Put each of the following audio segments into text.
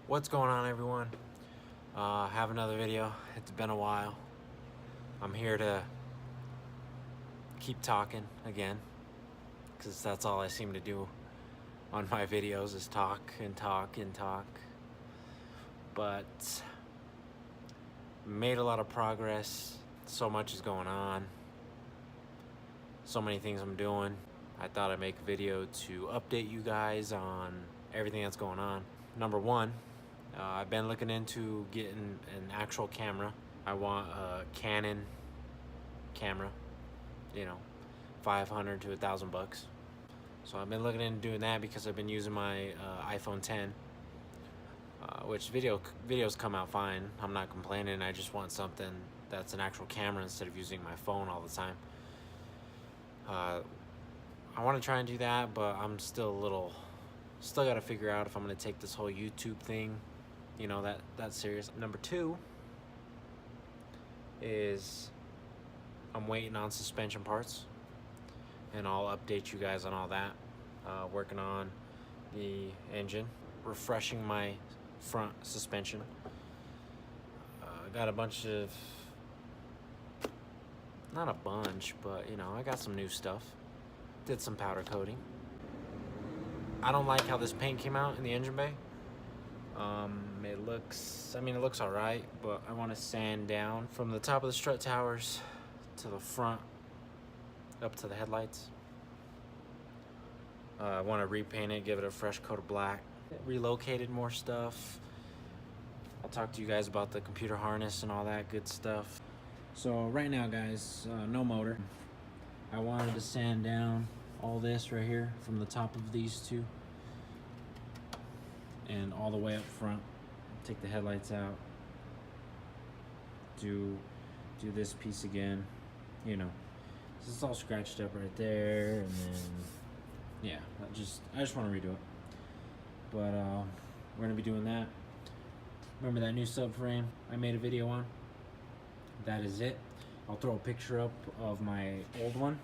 What's going on, everyone? Have another video. It's been a while. I'm here to keep talking again, because that's all I seem to do on my videos is talk and talk and talk. But made a lot of progress. So much is going on. So many things I'm doing. I thought I'd make a video to update you guys on everything that's going on. Number one, I've been looking into getting an actual camera. I want a Canon camera, you know, 500 to $1,000 bucks. So I've been looking into doing that because I've been using my iPhone 10, which videos come out fine. I'm not complaining. I just want something that's an actual camera instead of using my phone all the time. I want to try and do that, but I'm still got to figure out if I'm going to take this whole YouTube thing, you know, that serious. Number two is I'm waiting on suspension parts, and I'll update you guys on all that. Working on the engine, refreshing my front suspension. Got a bunch of, not a bunch, but you know, I got some new stuff. Did some powder coating. I don't like how this paint came out in the engine bay. It looks all right, but I want to sand down from the top of the strut towers to the front, up to the headlights. I want to repaint it, give it a fresh coat of black. Relocated more stuff. I'll talk to you guys about the computer harness and all that good stuff. So right now, guys, no motor. I wanted to sand down all this right here from the top of these two and all the way up front. Take the headlights out, do this piece again, you know. This is all scratched up right there, and then yeah, I just want to redo it. But we're gonna be doing that. Remember that new subframe I made a video on? That is it. I'll throw a picture up of my old one.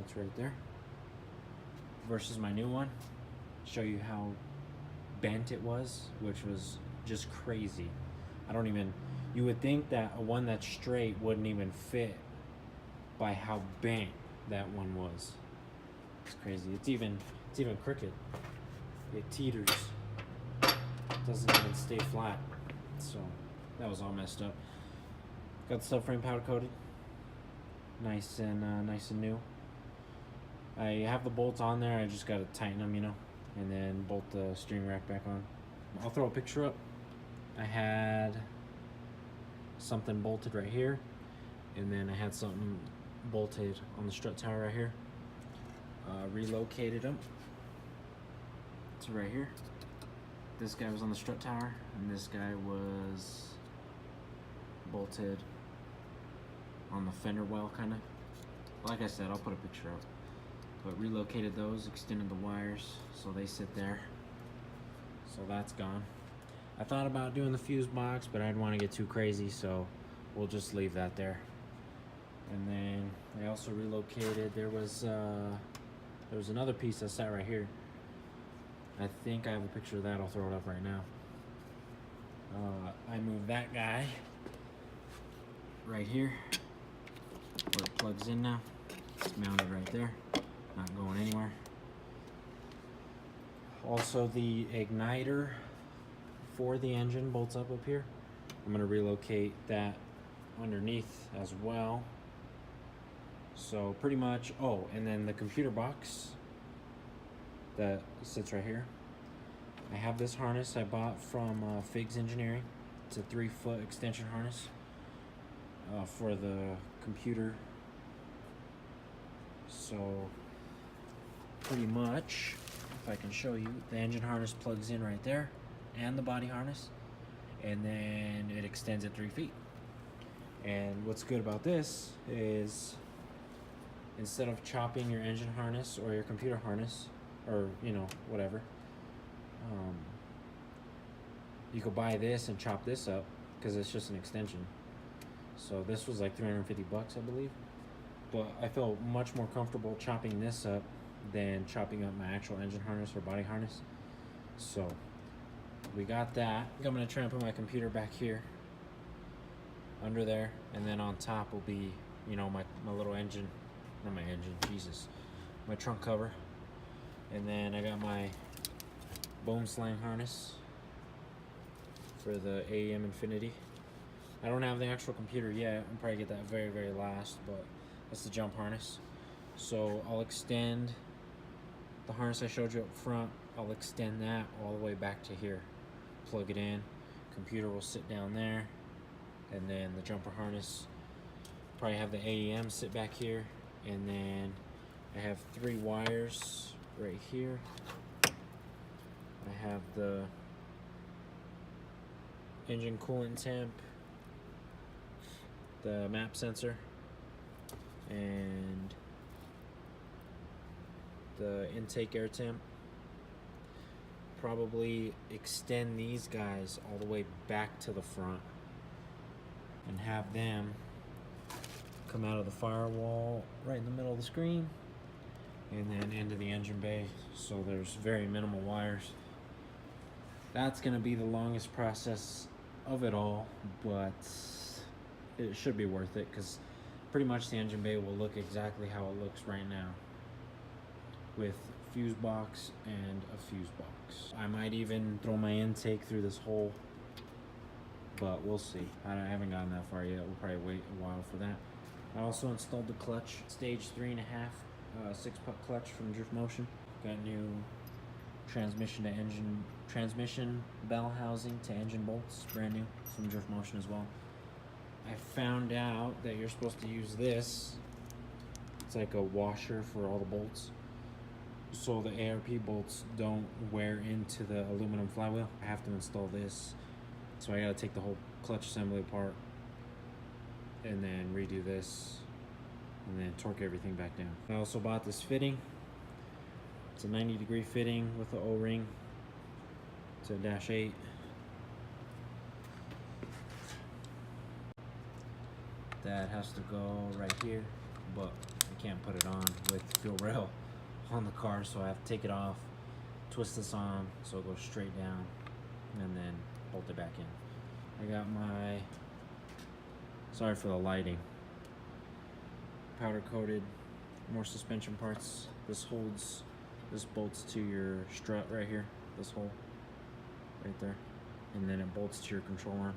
It's right there. Versus my new one. Show you how bent it was, which was just crazy. You would think that a one that's straight wouldn't even fit by how bent that one was. It's crazy. It's even crooked. It teeters. Doesn't even stay flat. So that was all messed up. Got the subframe powder coated. Nice and new. I have the bolts on there. I just gotta tighten them, you know, and then bolt the steering rack back on. I'll throw a picture up. I had something bolted right here, and then I had something bolted on the strut tower right here. Relocated them. It's right here. This guy was on the strut tower, and this guy was bolted on the fender well, kind of. Like I said, I'll put a picture up. But relocated those, extended the wires so they sit there. So that's gone. I thought about doing the fuse box, but I didn't want to get too crazy, so we'll just leave that there. And then I also relocated. There was another piece that sat right here. I think I have a picture of that. I'll throw it up right now. I moved that guy right here where it plugs in now. It's mounted right there, not going anywhere. Also, the igniter for the engine bolts up here. I'm going to relocate that underneath as well. So pretty much, oh, and then the computer box that sits right here. I have this harness I bought from Figs Engineering. It's a 3-foot extension harness for the computer. So pretty much, if I can show you, the engine harness plugs in right there, and the body harness, and then it extends at 3 feet. And what's good about this is, instead of chopping your engine harness or your computer harness, or you know, whatever, you could buy this and chop this up because it's just an extension. So this was like 350 bucks, I believe. But I felt much more comfortable chopping this up than chopping up my actual engine harness or body harness. So we got that. I think I'm gonna try and put my computer back here under there, and then on top will be, you know, my little engine, not my engine, Jesus, my trunk cover. And then I got my bone slang harness for the AEM Infinity. I don't have the actual computer yet. I'll probably get that very, very last, but that's the jump harness. So I'll extend the harness I showed you up front. I'll extend that all the way back to here. Plug it in. Computer will sit down there. And then the jumper harness, probably have the AEM sit back here. And then I have 3 wires right here. I have the engine coolant temp, the map sensor, and the intake air temp. Probably extend these guys all the way back to the front and have them come out of the firewall right in the middle of the screen and then into the engine bay, so there's very minimal wires. That's gonna be the longest process of it all, but it should be worth it because pretty much the engine bay will look exactly how it looks right now, with fuse box and a fuse box. I might even throw my intake through this hole, but we'll see. I haven't gotten that far yet. We'll probably wait a while for that. I also installed the clutch, stage 3.5, 6-putt clutch from Drift Motion. Got new transmission to engine, transmission bell housing to engine bolts, brand new from Drift Motion as well. I found out that you're supposed to use this. It's like a washer for all the bolts, so the ARP bolts don't wear into the aluminum flywheel. I have to install this, so I gotta take the whole clutch assembly apart and then redo this and then torque everything back down. I also bought this fitting. It's a 90-degree fitting with the O-ring. It's a -8. That has to go right here, but I can't put it on with fuel rail on the car, so I have to take it off, twist this on so it goes straight down, and then bolt it back in. I got my, sorry for the lighting, powder coated more suspension parts. This bolts to your strut right here, this hole right there, and then it bolts to your control arm.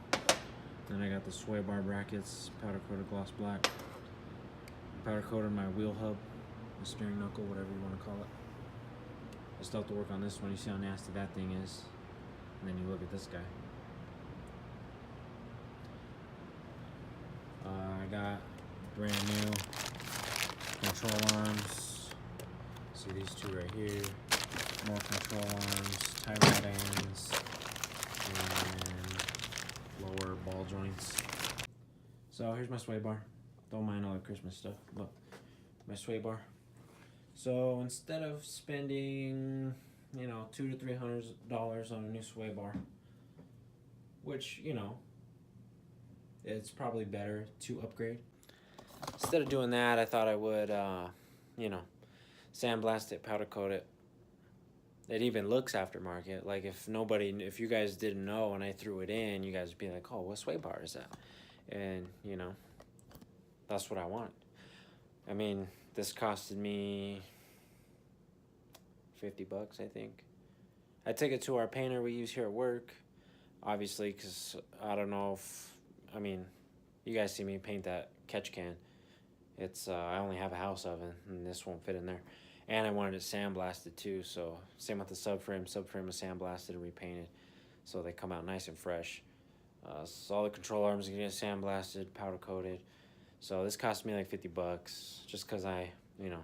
Then I got the sway bar brackets, powder coated gloss black. Powder coated my wheel hub, the steering knuckle, whatever you want to call it. I still have to work on this one. You see how nasty that thing is, and then you look at this guy. I got brand new control arms. See these 2 right here. More control arms, tie rod ends, and lower ball joints. So here's my sway bar. Don't mind all the Christmas stuff, but my sway bar. So instead of spending, you know, $200 to $300 on a new sway bar, which, you know, it's probably better to upgrade. Instead of doing that, I thought I would, you know, sandblast it, powder coat it. It even looks aftermarket. Like if you guys didn't know and I threw it in, you guys would be like, oh, what sway bar is that? And, you know, that's what I want. I mean, this costed me $50, I think. I took it to our painter we use here at work, obviously, because I don't know if, I mean, you guys see me paint that catch can. It's, I only have a house oven, and this won't fit in there. And I wanted it sandblasted too, so same with the subframe. Subframe was sandblasted and repainted, so they come out nice and fresh. So all the control arms are gonna get sandblasted, powder coated. So this cost me like $50, just cause I, you know,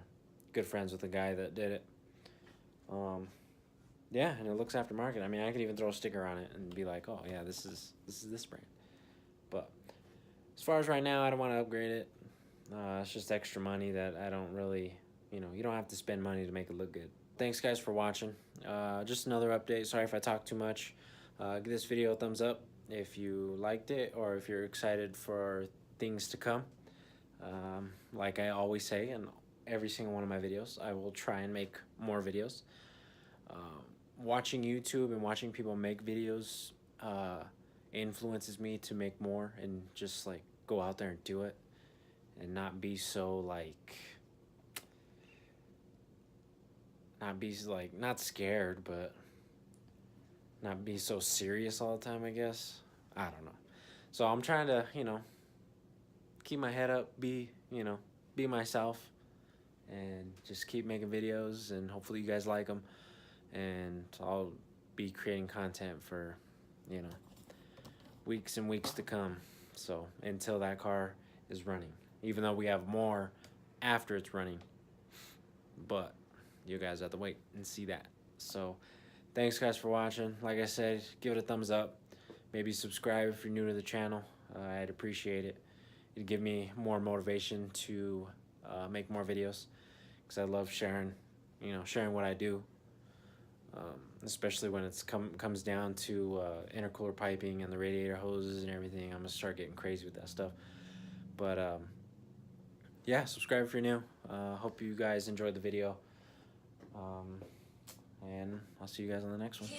good friends with the guy that did it. Yeah, and it looks aftermarket. I mean, I could even throw a sticker on it and be like, oh yeah, this is this brand. But as far as right now, I don't want to upgrade it. It's just extra money that I don't really, you know, you don't have to spend money to make it look good. Thanks guys for watching. Just another update. Sorry if I talk too much. Give this video a thumbs up if you liked it or if you're excited for things to come. Like I always say in every single one of my videos, I will try and make more videos. watching YouTube and watching people make videos influences me to make more and just like go out there and do it and not be so like not scared, but not be so serious all the time, I guess. I don't know. So I'm trying to, keep my head up, be myself, and just keep making videos, and hopefully you guys like them. And I'll be creating content for, weeks and weeks to come. So until that car is running, even though we have more after it's running, but you guys have to wait and see that. So thanks guys for watching. Like I said, give it a thumbs up. Maybe subscribe if you're new to the channel. I'd appreciate it. It'd give me more motivation to make more videos, because I love sharing what I do, especially when it's comes down to intercooler piping and the radiator hoses and everything. I'm gonna start getting crazy with that stuff. But yeah, subscribe if you're new. Hope you guys enjoyed the video. And I'll see you guys on the next one.